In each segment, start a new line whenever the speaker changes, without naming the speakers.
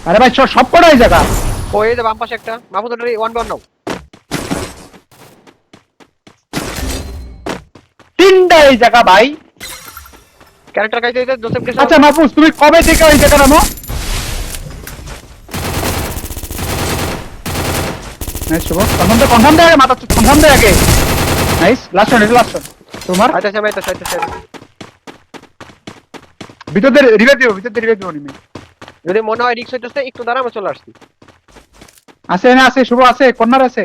আরে ভাই সব পড়া এই জায়গা।
ও এই যে বাম পাশে একটা মাহমুদ ওটার 1v1 নাও।
তিনটা এই জায়গা ভাই।
ক্যারেক্টার গাইতে দিতে জোসেফ কে
আচ্ছা মাহফুজ তুমি কবে থেকে ওই জায়গা নামো? নাইস শুভ, কনফার্ম দে আগে, মাথা কনফার্ম দে আগে। Nice, last one, last one তোমার।
আইতাছে আইতাছে আইতাছে।
ভিতরে রিভাইভ দিও নিমে।
যদি মনে হয় রিক্স হইতেছে একটু দাঁড়া, আমি চলে আসছি।
আছে না আছে, শুভ আছে, কর্নার আছে।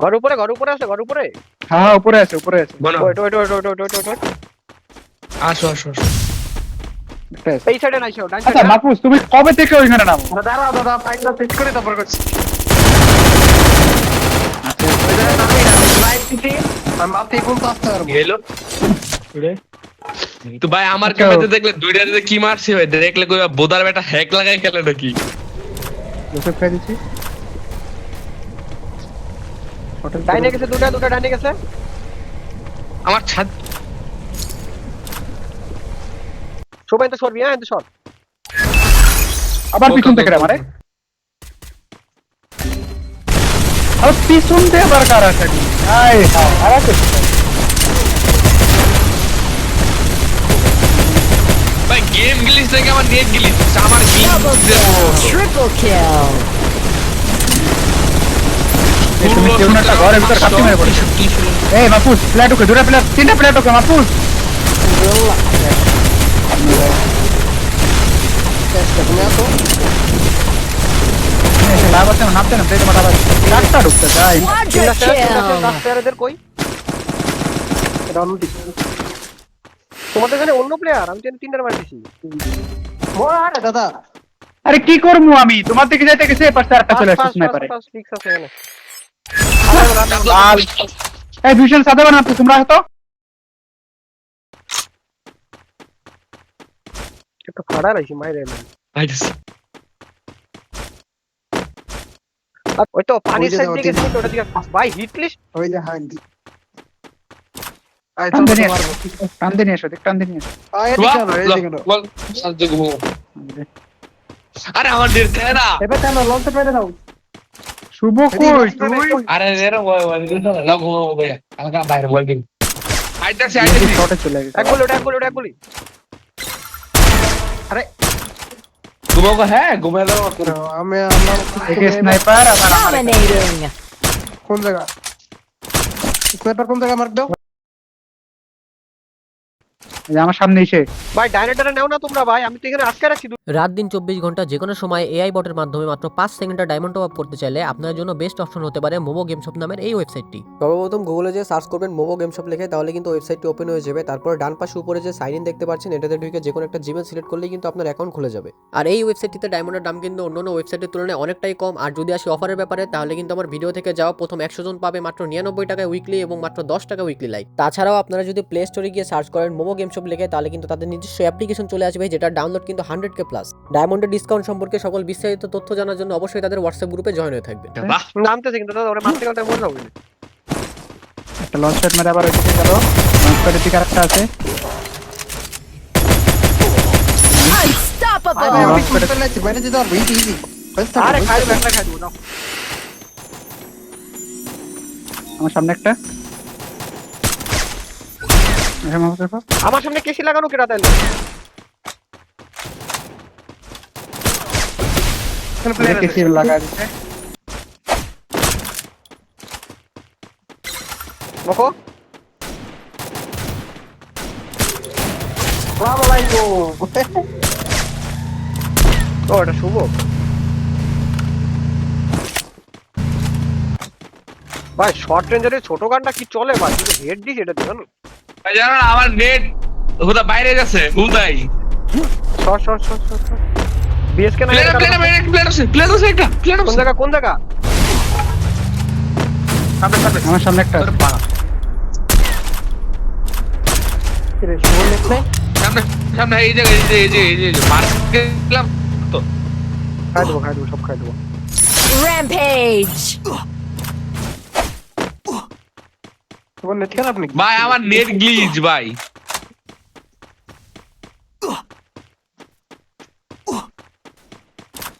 ঘর উপরে আছে, ঘর উপরে।
হ্যাঁ হ্যাঁ উপরে আছে।
ওয়েট
আসো আসো আসো।
একটা আছে।
এই সাইডে নাইছো ডান
আচ্ছা
সাইডে।
মাহফুজ তুমি কবে থেকে ওইখানে নামো?
দাঁড়াও দাদা, ফাইলটা সেট করে তারপর করছি।
আচ্ছা
ওই জায়গায় নামি না, লাইন দিছি আমি মাথা কোন পাস্তা আর
গেলো তো ভাই আমার ক্যামেরাতে দেখলে দুইটাতে কি মারছি ভাই, দেখলে কই বোদার বেটা হ্যাক লাগাই খেলে নাকি?
জোসেফ খাই দিছি।
ডাইনে গেছে, দুটা ডাইনে গেছে।
আমার ছাদ
সবাই তো সরবি, হ্যাঁ তো সর।
আবার পিছন থেকে মারে। আর পিছন থেকে আবার কার আছে? আয় হায়, আর আছে।
ভাই গেম গ্লিচ থেকে আমার নেট গ্লিচ, আমার
Triple kill.
তুমি কেমন একটা ঘরের ভিতর কাটতে মেরে পড়েছো। এই মাহফুজ প্লেট ওকে, দুটো প্লেট, তিনটা প্লেট ওকে মাহফুজ। লাভ আছে না, নামতে না প্লেট মাথা বাজ। কাটটা ঢুকতে যায়।
Quadra kill.
রাস্তার কই? এটা অন্য দিক। তোমাদের এখানে অন্য প্লেয়ার, আমি তো তিনটার মারতেছি। ওরে দাদা,
আরে কি করবো আমি, তোমার দিকে যাইতে গেছে পাশে আরেকটা চলে আসছে স্নাইপারে।
ফিক্স আছে এখানে।
লাল। এই ভিশন সাদা বানাতে তোমরা হতো।
একটু খাড়া রাখছি মাইরে না। ওই তো পানির সাইড থেকে গেছে, ওটা দিকে ভাই হিট লিস্ট
ওই যে হান্ডি
টান দিয়ে নিয়ে এসো, টান দিয়ে নিয়ে এসো।
আরে আমার দের তেরা
এবার কেন লঞ্চ পেরে দাও।
শুভ কই তুই?
আরে রে না ঘুমাবো ভাই, কালকা বাইরে বল দিন আইতাছি
শটে চলে গেছে।
এক গুলি। আরে
ঘুমাবো, হ্যাঁ ঘুমাই দাও।
আমি আমরা
একে স্নাইপার আবার আমার
Dominating.
কোন জায়গা স্নাইপার কোন জায়গা মার্ক দাও
এই যে আমার সামনে এসে।
ভাই ডাইনেটারে নাও না তোমরা ভাই, আমি তো এখানে আটকে রাখছি।
রাত দিন 24 ঘন্টা যে কোনো সময় এআই বটের মাধ্যমে মাত্র 5 সেকেন্ডে ডায়মন্ড টপ আপ করতে চাইলে আপনার জন্য বেস্ট অপশন হতে পারে মোমো গেম শপ নামের এই ওয়েবসাইটটি। সর্বপ্রথম গুগলে যে সার্চ করবেন মোমো গেম শপ লিখে, তাহলে কিন্তু ওয়েবসাইটটি ওপেন হয়ে যাবে। তারপর ডান পাশে উপরে যে সাইন ইন দেখতে পাচ্ছেন, এটাতে ঢুকে যে কোনো একটা জিমেল সিলেক্ট করলেই কিন্তু আপনার অ্যাকাউন্ট খুলে যাবে। আর এই ওয়েবসাইটটিতে ডায়মন্ডের দাম কিন্তু অন্যান্য ওয়েবসাইটের তুলনায় অনেকটাই কম। আর যদি আসি অফারের ব্যাপারে, তাহলে কিন্তু আমার ভিডিও থেকে যাওয়া প্রথম 100 জন পাবে মাত্র 99 টাকায় উইকলি এবং মাত্র 10 টাকা উইকলি লাইক। তাছাড়াও আপনারা যদি প্লে স্টোরে গিয়ে সার্চ করেন মোমো গেম শপ লিখে, তাহলে কিন্তু তাদের নিজস্ব অ্যাপ্লিকেশন চলে আসবে, যেটা ডাউনলোড কিন্তু 100k প্লাস। ডায়মন্ডের ডিসকাউন্ট সম্পর্কে সকল বিস্তারিত তথ্য জানার জন্য অবশ্যই তাদের হোয়াটসঅ্যাপ গ্রুপে জয়েন হয়ে থাকবে।
বাহ
নামতেছে কিন্তু দাদা, ওরা মারতে গেলে মরে যাবে।
একটা লঞ্চ প্যাড মেরে আবার ওইদিকে গেল। লঞ্চ প্যাডের দিকে আরেকটা আছে।
Unstoppable.
আমি কোন পেলাইছি বাইরে যেতে পারবো ইজি ইজি
আরে খাই দেবো, একটা খাই দেবো নাও।
আমার সামনে একটা। হ্যাঁ মাহফুজ ভাই।
আমার সামনে কেসি লাগানো কেটা তাইলে?
কেসি লাগা দিতে।
দেখো আসসালামু আলাইকুম। ও এটা শুভ ভাই, শর্ট রেঞ্জের ছোট গানটা কি চলে ভাই, কিন্তু হেড দিস এটা দিও না।
ভাই জানো না আমার নেট হুদা বাইরে গেছে হুদাই।
শর্ট বিএসকে না
প্লেন আছে একটা
কোন জায়গা
আমার সামনে একটা আছে।
রে শুভ নেট নাই।
সামনে এই জায়গায় এই যে মার গেলাম তো।
খাই দেবো সব খাই দেবো।
Rampage.
তোমার নেট খারাপ নাকি?
ভাই আমার নেট গ্লিচ ভাই।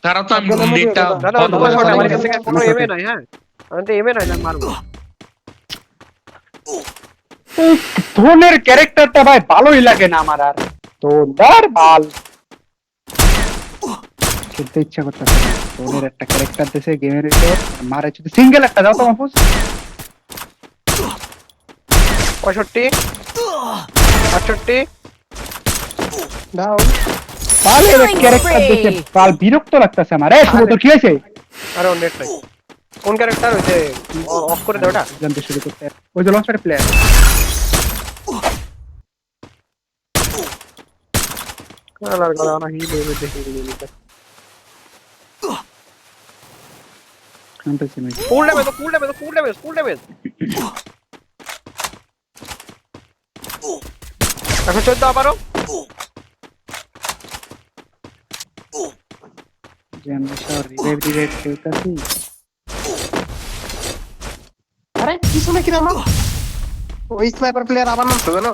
কারণ তো আমি
একদম
নেটটা
দাদা
বন্ধ
তোমার
করে
শট আমার
দিলাম।
কাছে কোনো এমএ নাই, হ্যাঁ আমি তো এমএ নাই, আমি মারবো।
ধোনের ক্যারেক্টারটা ভাই ভালোই লাগে না আমার আর ধোনদার বাল খেলতে ইচ্ছা করতেছে না। ধোনের একটা ক্যারেক্টার দেশে গেমের ভিতর মারে যদি সিঙ্গেল একটা দাও তো মাহফুজ
65 68
দাও
বালের
Killing
ক্যারেক্টার
spree.
দেশে বাল বিরক্ত লাগতেছে আমার শুভ তো কি হয়েছে
আরে ও নেট নাই। কোন ক্যারেক্টার হইছে অফ করে দাও ওটা।
জানতে শুরু করতে ওই যে লঞ্চ প্লেয়ার
আলার গলা না হিল হয়ে দেখে দিলি।
শুনতেছি না
full damage, full damage, full damage, full damage. 114 আবারও।
যে আমরা সব রিভাইভ খেলতেছি
আরে পিছনে কি নাম ওই স্নাইপার প্লেয়ার আবার নামছে জানো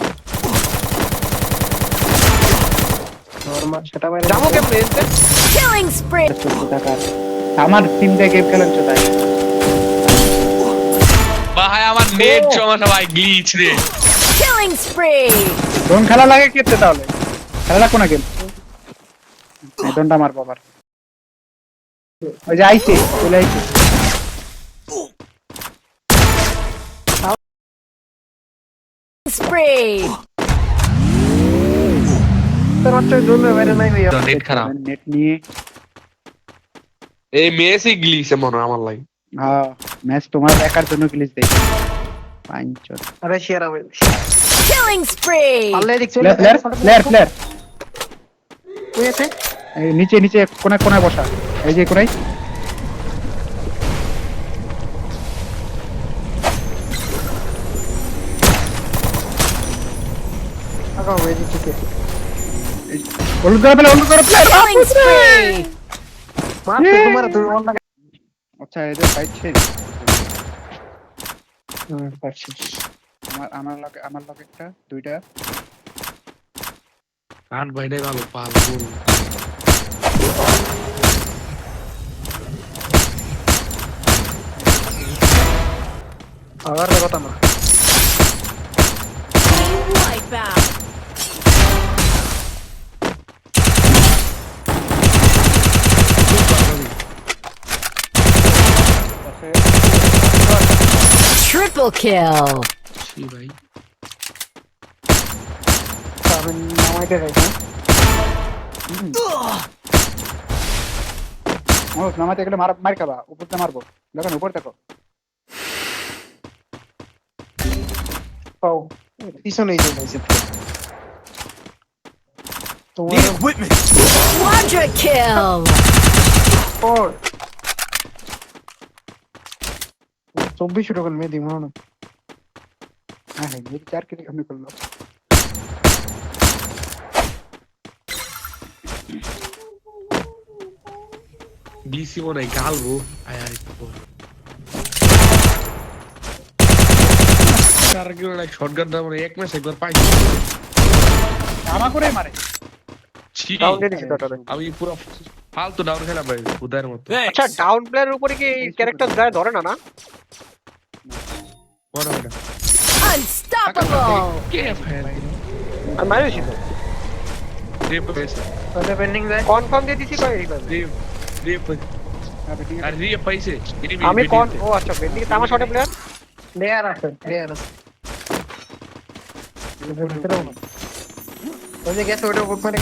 নরমাল সেটা বাইরে
যাবো কেমনে এনতে?
Killing spree.
14 টাকার আমার টিম দিয়ে গেম খেলেন তো তাই
ভাই আমার নেট সমস্যা ভাই, গ্লিচ রে।
Killing spree.
ডোন খেলা লাগে কেটে তাহলে খেলা লাগবো না গেম ডোনটা মারবো আবার ওই যে আইছে চলে আইছে
Spree.
তোর হচ্ছে জন্য বাইরে নাই ভাইয়া
নেট খারাপ।
নেট নিয়ে
এই মেসি গ্লিচ মনে হয় আমার লাগে।
হ্যাঁ ম্যাচ তোমার একার জন্য গ্লিচ দেই পাঁচজন
আরে শেয়ার হবে
Killing spree.
পারলে এদিক চলে
প্লেয়ার
ওই আছে
এই নিচে নিচে কোনায় কোনায় বসা এই যে কোনায়
আগা ওই দিক থেকে
হলুদ করে প্লেয়ার
Killing spree.
মার তো তোমার তুই অন লাগা
আচ্ছা এদের পাইছে পাচ্ছি আমার লগে একটা দুইটা
কান বাইরে ভালো পাল গরু।
আবার কথা না।
Wipe out. Triple kill.
ছি ভাই।
আমি নামাইতে যাইছি
ও নামাতে গেলে মার খাবা উপরতে মারবো দেখেন উপর দেখো
পাও পিছনেই চলে আইছে তোমার
Quadra kill.
পর 24 টাকা মেদি মনে না
হ্যাঁ হ্যাঁ মেরি 4 কিলো আমি করলাম
ডিসি মনে হয় গালবো। আয় আয় শটগান দাম এক ম্যাচ একবার পাইছি।
আমা করে মারে
ছি,
ডাউন দিয়ে দিছি তোটারে।
আমি পুরো ফালতু ডাউন খেলা ভাই উদার মতো।
আচ্ছা ডাউন প্লেয়ারের উপরে কি এই ক্যারেক্টার যায় ধরে না না?
মনে হয় না।
Unstoppable.
কে ভাই
আমি মারিছি তো।
রে পয়সা
তাহলে পেন্ডিং যায়
কনফার্ম দিয়ে দিছি কই এইভাবে।
রে পয়সা আর রে পয়সা
আমি কোন ও আচ্ছা বেন্ডিং তামা শটে প্লেয়ার।
লেয়ার আছে ওই যে গেছে ওটা উপর মানে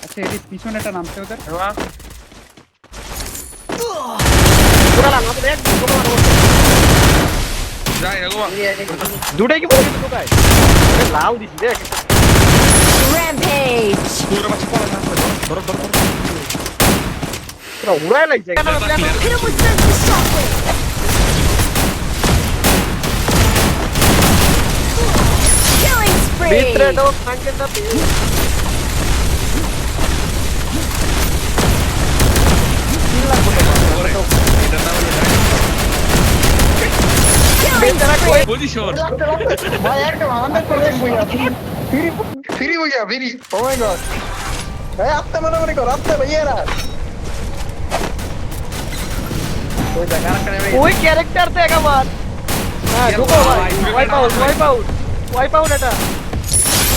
আচ্ছা এটি পিছনে একটা নামছে ওদের
পুরা লাগা তো দেখ দুটো মারবো।
যাই না গো।
দুটাই কি বলে দিতে ঢোকায়? আরে লাল দিছি দেখ।
Rampage.
পুরো বাচ্চা পড়া না ধরো ধরো
পুরা উড়ায় লাগছে।
Hit him with sense shockwave. Killing spree.
ভিতরে ঢোক কাঙ্কে না পি।
এটা না হলে
Killing spree.
পজিশন
ভাই একটা আমাদের করে ফ্রি বুঝা ফ্রি ও মাই গড ভাই আপনি মনে কর আপনি ভাইয়ারা
ওই জায়গা আর করে ওই ক্যারেক্টার দেখ আমার হ্যাঁ ঢুকো ভাই ওয়াইপ আউট এটা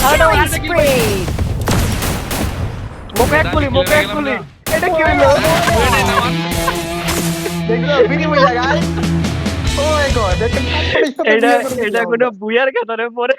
Killing spree.
মোকে এক গুলি এটা কি হলো
দেখো ফ্রি বুঝা গাইস ও মাই গড
এটা কোনো বুয়ার কথা পরে